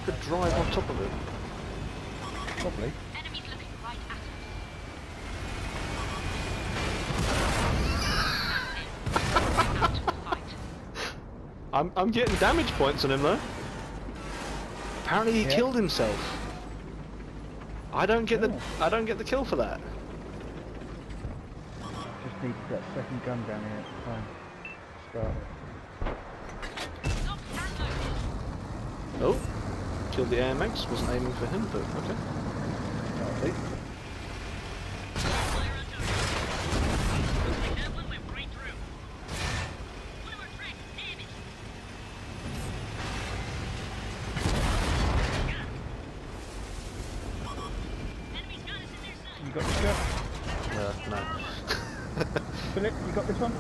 could drive on top of it. Probably. Enemies looking right at us. Out of fight. I'm getting damage points on him though. Apparently he Yeah. killed himself. I don't get the kill for that. Just need that second gun down here at the time. Start. Lock and loaded. Oh, killed the AMX. Wasn't aiming for him, but okay. That'll do. You got the shot? No. Philip, you got this one?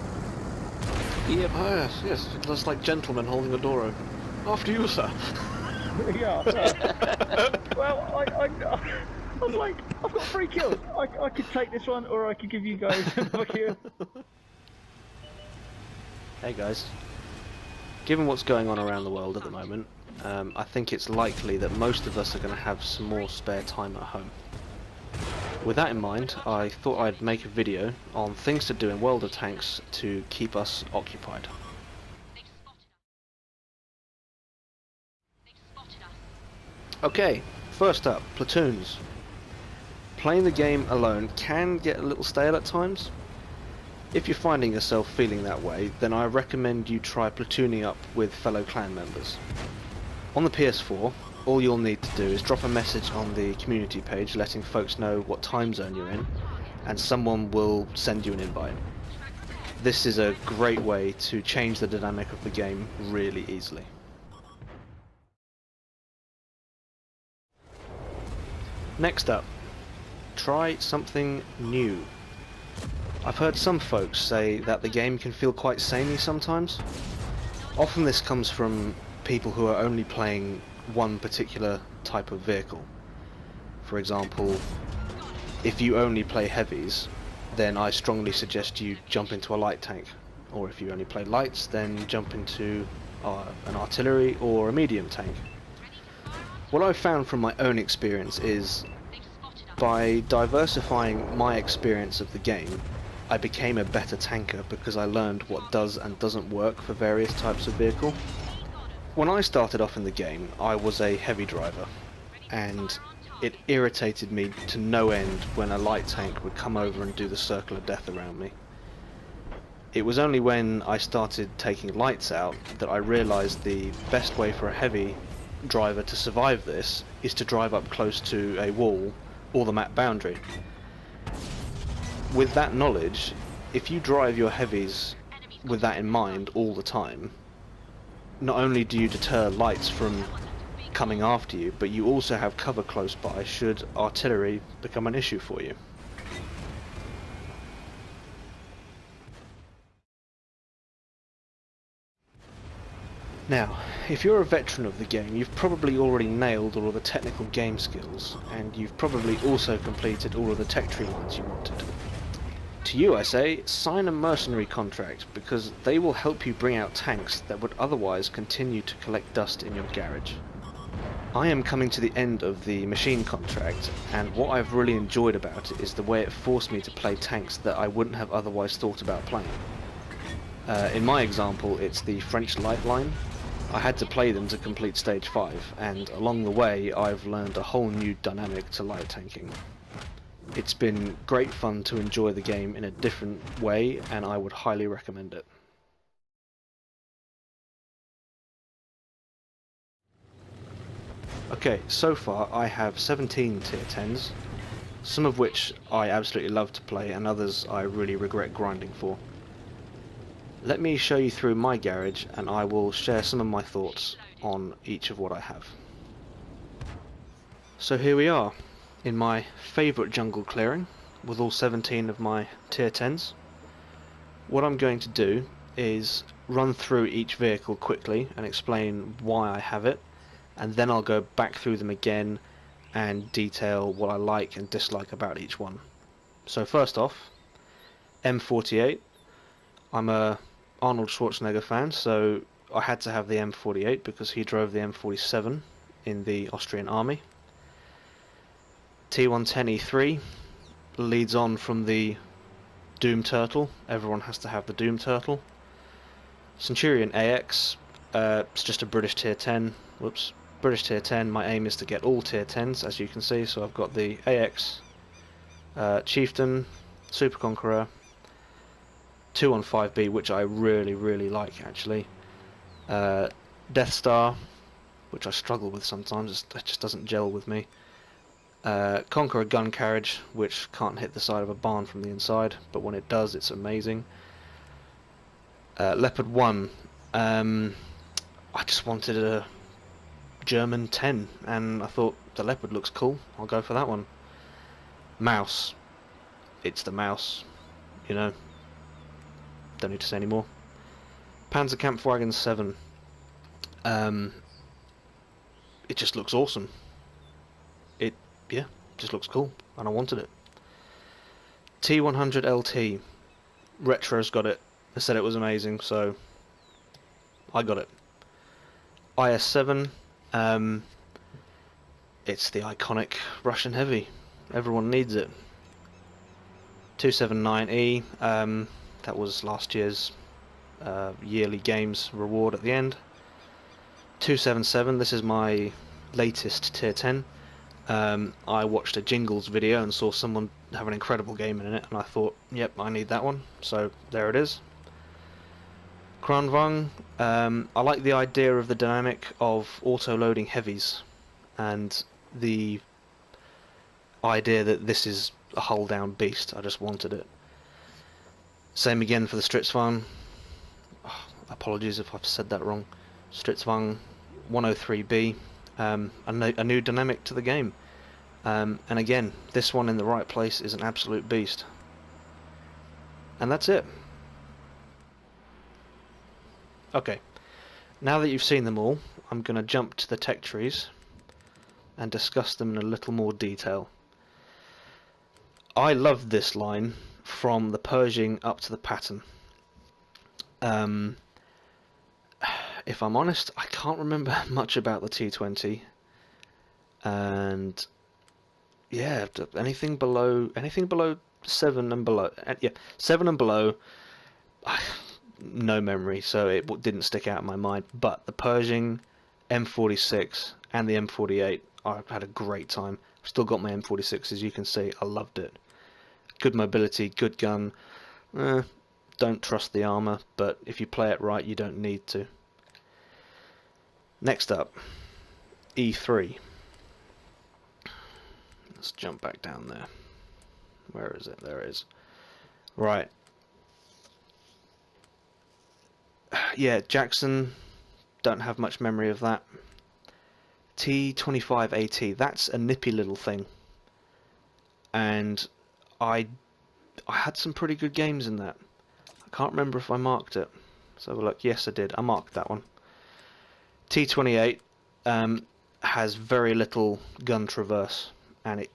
Yep. Oh, yes. Just like gentlemen holding a door open. After you, sir. Yeah. Well, I was like, I've got 3 kills. I could take this one, or I could give you guys another kill. Hey guys. Given what's going on around the world at the moment, I think it's likely that most of us are going to have some more spare time at home. With that in mind, I thought I'd make a video on things to do in World of Tanks to keep us occupied. They've spotted us. Okay, first up, platoons. Playing the game alone can get a little stale at times. If you're finding yourself feeling that way, then I recommend you try platooning up with fellow clan members. On the PS4, all you'll need to do is drop a message on the community page letting folks know what time zone you're in, and someone will send you an invite. This is a great way to change the dynamic of the game really easily. Next up, try something new. I've heard some folks say that the game can feel quite samey sometimes. Often this comes from people who are only playing one particular type of vehicle. For example, if you only play heavies, then I strongly suggest you jump into a light tank. Or if you only play lights, then jump into an artillery or a medium tank. What I've found from my own experience is, by diversifying my experience of the game, I became a better tanker because I learned what does and doesn't work for various types of vehicle. When I started off in the game, I was a heavy driver, and it irritated me to no end when a light tank would come over and do the circle of death around me. It was only when I started taking lights out that I realised the best way for a heavy driver to survive this is to drive up close to a wall or the map boundary. With that knowledge, if you drive your heavies with that in mind all the time, not only do you deter lights from coming after you, but you also have cover close by should artillery become an issue for you. Now, if you're a veteran of the game, you've probably already nailed all of the technical game skills, and you've probably also completed all of the tech tree lines you wanted. To you I say, sign a mercenary contract, because they will help you bring out tanks that would otherwise continue to collect dust in your garage. I am coming to the end of the machine contract, and what I've really enjoyed about it is the way it forced me to play tanks that I wouldn't have otherwise thought about playing. In my example, it's the French light line. I had to play them to complete stage 5, and along the way I've learned a whole new dynamic to light tanking. It's been great fun to enjoy the game in a different way, and I would highly recommend it. Okay, so far I have 17 tier 10s, some of which I absolutely love to play and others I really regret grinding for. Let me show you through my garage and I will share some of my thoughts on each of what I have. So here we are, in my favourite jungle clearing, with all 17 of my tier 10s. What I'm going to do is run through each vehicle quickly and explain why I have it, and then I'll go back through them again and detail what I like and dislike about each one. So first off, M48. I'm a Arnold Schwarzenegger fan, so I had to have the M48 because he drove the M47 in the Austrian army. T110E3 leads on from the Doom Turtle. Everyone has to have the Doom Turtle. Centurion AX, it's just a British tier 10. Whoops, British tier 10. My aim is to get all tier 10s, as you can see. So I've got the AX, Chieftain, Super Conqueror, 215B, which I really like actually. Death Star, which I struggle with sometimes. It just doesn't gel with me. Conqueror gun carriage, which can't hit the side of a barn from the inside, but when it does, it's amazing. Leopard 1. I just wanted a German 10, and I thought the Leopard looks cool. I'll go for that one. Mouse. It's the mouse, you know. Don't need to say any more. Panzerkampfwagen 7. It just looks awesome. Yeah, just looks cool, and I wanted it. T100 LT. Retro's got it. They said it was amazing, so I got it. IS-7. It's the iconic Russian heavy. Everyone needs it. 279E. That was last year's yearly games reward at the end. 277. This is my latest tier 10. I watched a Jingles video and saw someone have an incredible game in it, and I thought, yep, I need that one, so there it is. Kranvang, I like the idea of the dynamic of auto-loading heavies, and the idea that this is a hull-down beast. I just wanted it. Same again for the Stritzwang. Oh, apologies if I've said that wrong. Stritzwang 103B. A new dynamic to the game, and again, this one in the right place is an absolute beast. And that's it. Okay, now that you've seen them all, I'm going to jump to the tech trees and discuss them in a little more detail. I love this line from the Pershing up to the Patton. If I'm honest, I can't remember much about the T20, and yeah, anything below 7 and below, yeah, 7 and below, no memory, so it didn't stick out in my mind. But the Pershing, M46, and the M48, I had a great time. I've still got my M46, as you can see. I loved it. Good mobility, good gun. Don't trust the armor, but if you play it right, you don't need to. Next up, E3. Let's jump back down there. Where is it? There it is. Right. Yeah, Jackson. Don't have much memory of that. T25AT. That's a nippy little thing. And I had some pretty good games in that. I can't remember if I marked it. Let's have a look. Yes, I did. I marked that one. T28 has very little gun traverse, and it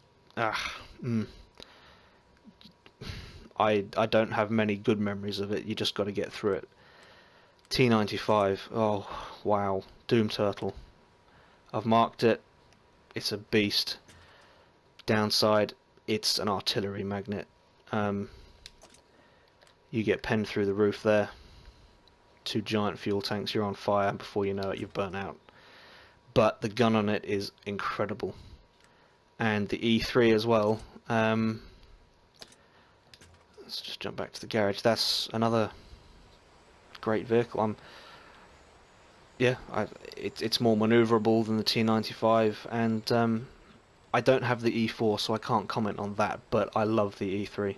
I don't have many good memories of it. You just got to get through it. T95, oh wow, Doom Turtle. I've marked it. It's a beast. Downside, it's an artillery magnet. You get penned through the roof there. 2 giant fuel tanks, you're on fire, and before you know it, you've burnt out. But the gun on it is incredible. And the E3 as well. Let's just jump back to the garage. That's another great vehicle. It's more maneuverable than the T95, and I don't have the E4, so I can't comment on that, but I love the E3.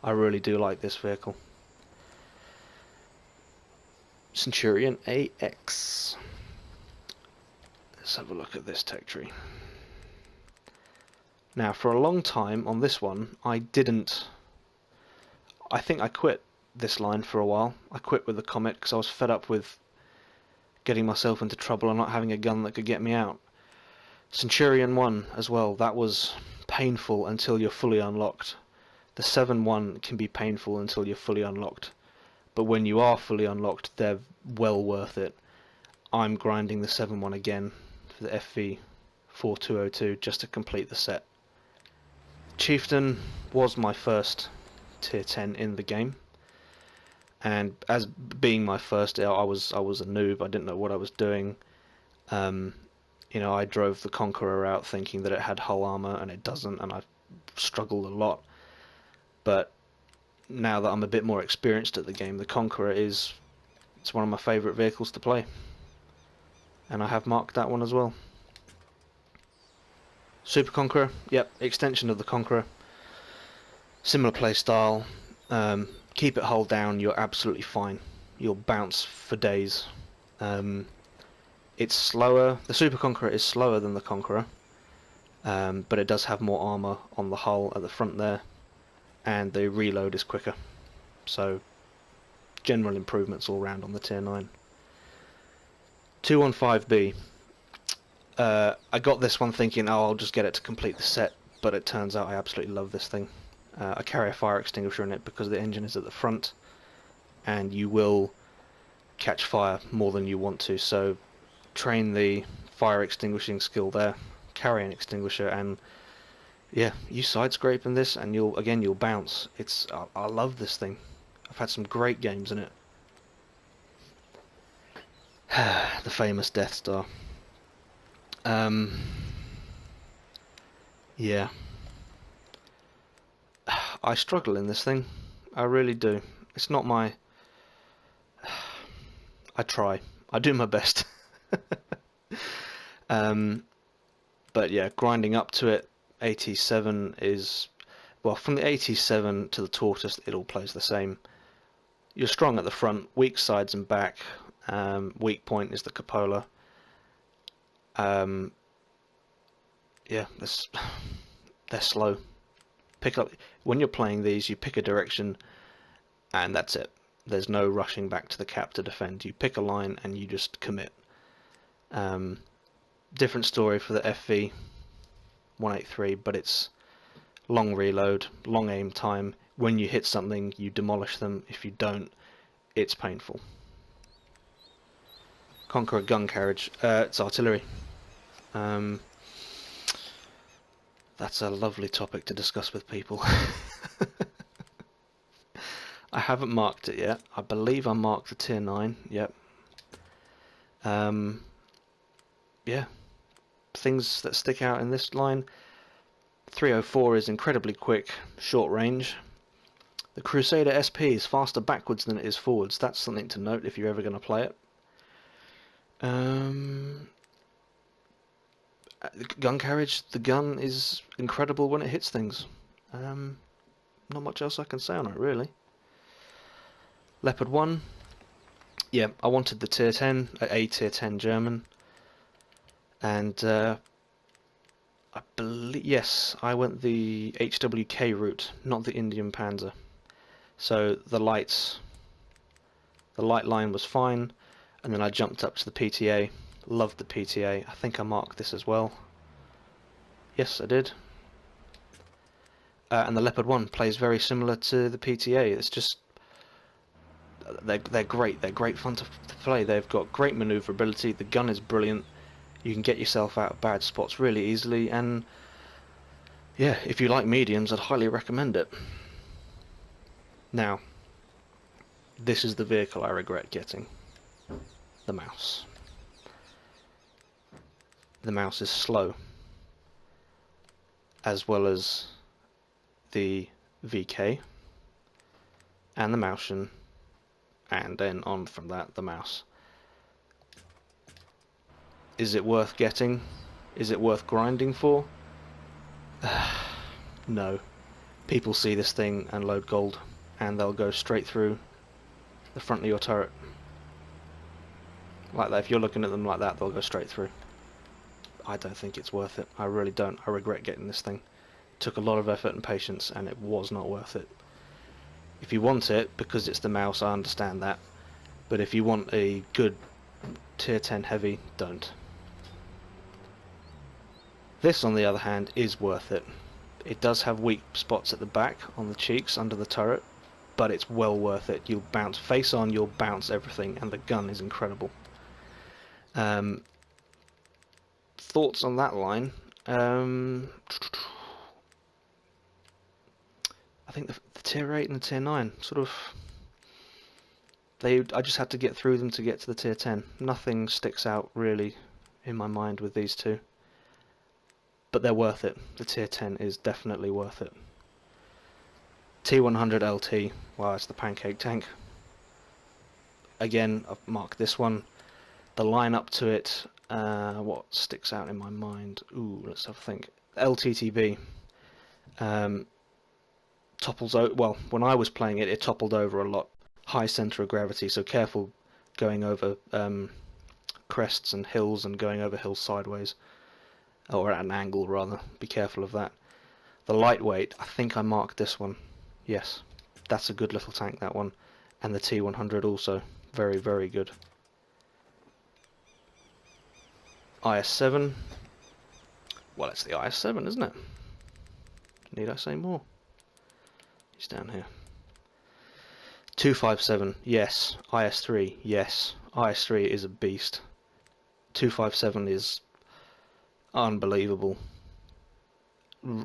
I really do like this vehicle. Centurion AX. Let's have a look at this tech tree. Now, for a long time on this one, I think I quit this line for a while. I quit with the Comet because I was fed up with getting myself into trouble and not having a gun that could get me out. Centurion 1 as well, that was painful until you're fully unlocked. The 7-1 can be painful until you're fully unlocked, but when you are fully unlocked, they're well worth it. I'm grinding the 7-1 again for the FV for 202 just to complete the set. Chieftain was my first tier 10 in the game, and as being my first, I was a noob. I didn't know what I was doing. You know, I drove the Conqueror out thinking that it had hull armor, and it doesn't, and I struggled a lot. But now that I'm a bit more experienced at the game, the Conqueror it's one of my favourite vehicles to play, and I have marked that one as well. Super Conqueror, yep, extension of the Conqueror, similar play style. Keep it hull down, you're absolutely fine. You'll bounce for days. It's slower. The Super Conqueror is slower than the Conqueror, but it does have more armor on the hull at the front there, and the reload is quicker. So general improvements all round on the tier 9. 215B. I got this one thinking, oh, I'll just get it to complete the set, but it turns out I absolutely love this thing. I carry a fire extinguisher in it because the engine is at the front, and you will catch fire more than you want to, so train the fire extinguishing skill there, carry an extinguisher, and yeah, you side scrape in this and you'll bounce. I love this thing. I've had some great games in it. The famous Death Star. Yeah, I struggle in this thing. I really do. It's not my... I try. I do my best. But yeah, grinding up to it, 87 is... Well, from the 87 to the Tortoise, it all plays the same. You're strong at the front, weak sides and back. Weak point is the cupola. Yeah, they're slow. Pick up when you're playing these. You pick a direction, and that's it. There's no rushing back to the cap to defend. You pick a line and you just commit. Different story for the FV 183, but it's long reload, long aim time. When you hit something, you demolish them. If you don't, it's painful. Conqueror gun carriage. It's artillery. That's a lovely topic to discuss with people. I haven't marked it yet. I believe I marked the tier 9. Yep. Yeah. Things that stick out in this line. 304 is incredibly quick, short range. The Crusader SP is faster backwards than it is forwards. That's something to note if you're ever going to play it. Gun carriage, the gun is incredible when it hits things. Not much else I can say on it, really. Leopard 1, yeah, I wanted the tier 10, a tier 10 German, and I believe, yes, I went the HWK route, not the Indian Panzer. So the light line was fine, and then I jumped up to the PTA. Loved the PTA. I think I marked this as well. Yes, I did. And the Leopard 1 plays very similar to the PTA. It's just they're great. They're great fun to play. They've got great maneuverability. The gun is brilliant. You can get yourself out of bad spots really easily. And yeah, if you like mediums, I'd highly recommend it. Now, this is the vehicle I regret getting. The mouse. The mouse is slow, as well as the VK and the Mauschen, and then on from that the mouse. Is it worth getting? Is it worth grinding for? No. People see this thing and load gold, and they'll go straight through the front of your turret. Like that, if you're looking at them like that, they'll go straight through. I don't think it's worth it. I really don't. I regret getting this thing. It took a lot of effort and patience, and it was not worth it. If you want it, because it's the mouse, I understand that. But if you want a good tier 10 heavy, don't. This, on the other hand, is worth it. It does have weak spots at the back, on the cheeks, under the turret, but it's well worth it. You'll bounce face on, you'll bounce everything, and the gun is incredible. thoughts on that line? I think the tier 8 and the tier 9 sort of. I just had to get through them to get to the tier 10. Nothing sticks out really in my mind with these two. But they're worth it. The tier 10 is definitely worth it. T100 LT, wow, it's the pancake tank. Again, I've marked this one. The line up to it, what sticks out in my mind? Ooh, let's have a think. LTTB topples over. Well, when I was playing it, it toppled over a lot. High center of gravity, so careful going over crests and hills and going over hills sideways, or at an angle rather. Be careful of that. The lightweight, I think I marked this one. Yes, that's a good little tank, that one. And the T100 also, very, very good. IS-7, well, it's the IS-7, isn't it? Need I say more? He's down here. 257, yes. IS-3, yes. IS-3 is a beast. 257 is unbelievable.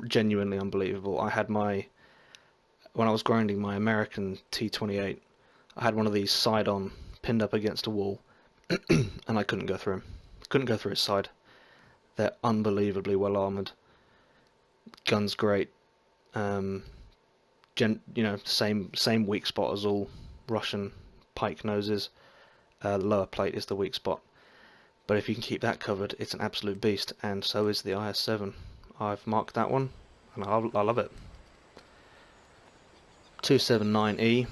Genuinely unbelievable. I had when I was grinding my American T28, I had one of these side-on, pinned up against a wall, and I couldn't go through him. Couldn't go through his side. They're unbelievably well armoured. Gun's great. You know, same weak spot as all Russian pike noses. Lower plate is the weak spot. But if you can keep that covered, it's an absolute beast, and so is the IS-7. I've marked that one, and I love it. 279E.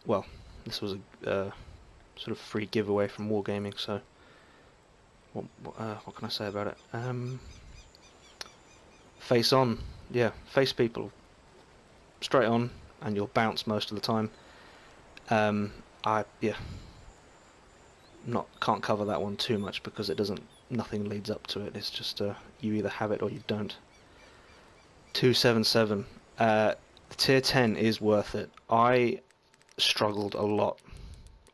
Well, this was a sort of free giveaway from Wargaming, so what can I say about it? Face on, yeah, face people straight on, and you'll bounce most of the time. Can't cover that one too much because nothing leads up to it. It's just you either have it or you don't. 277. Tier 10 is worth it. I struggled a lot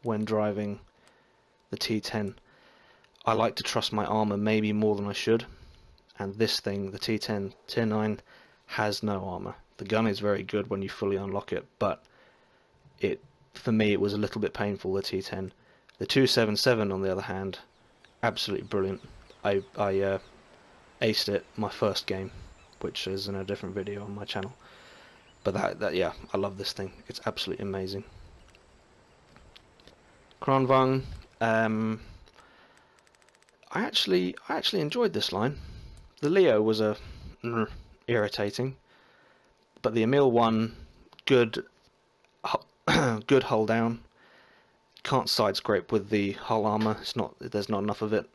when driving the T10. I like to trust my armor maybe more than I should, and this thing, the T10 Tier 9, has no armor. The gun is very good when you fully unlock it, but for me it was a little bit painful, the T10. The 277 on the other hand, absolutely brilliant. I aced it my first game, which is in a different video on my channel. But yeah, I love this thing. It's absolutely amazing. Kronvang, I actually enjoyed this line. The Leo was irritating, but the Emil 1, good hull down. Can't side scrape with the hull armor. There's not enough of it.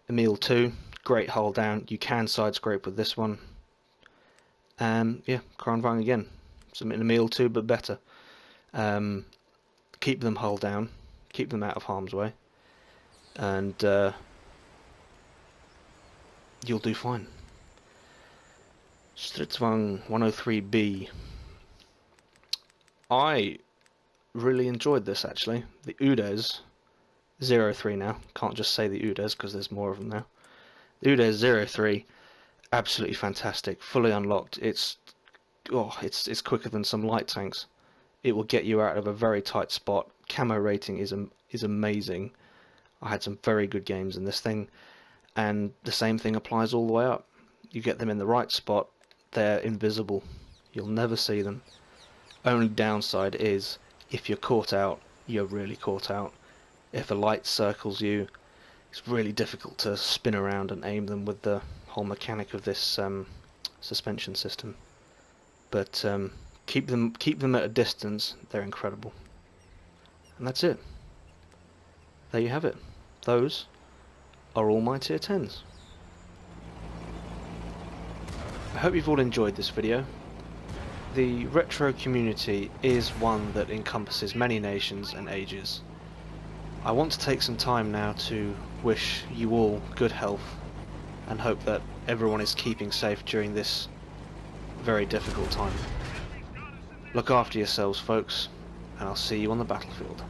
Emil 2, great hull down. You can side scrape with this one. Yeah, Kronvang again. Some Emil 2, but better. Keep them hull down. Keep them out of harm's way, and you'll do fine. Stridsvang 103B. I really enjoyed this actually. The UDES 03 now. Can't just say the UDES because there's more of them now. The UDES 03, absolutely fantastic. Fully unlocked. It's quicker than some light tanks. It will get you out of a very tight spot. Camo rating is amazing. I had some very good games in this thing, and the same thing applies all the way up. You get them in the right spot, they're invisible. You'll never see them. Only downside is if you're caught out, you're really caught out. If a light circles you, it's really difficult to spin around and aim them with the whole mechanic of this suspension system. But keep them at a distance. They're incredible. And that's it. There you have it. Those are all my tier 10s. I hope you've all enjoyed this video. The retro community is one that encompasses many nations and ages. I want to take some time now to wish you all good health and hope that everyone is keeping safe during this very difficult time. Look after yourselves, folks, and I'll see you on the battlefield.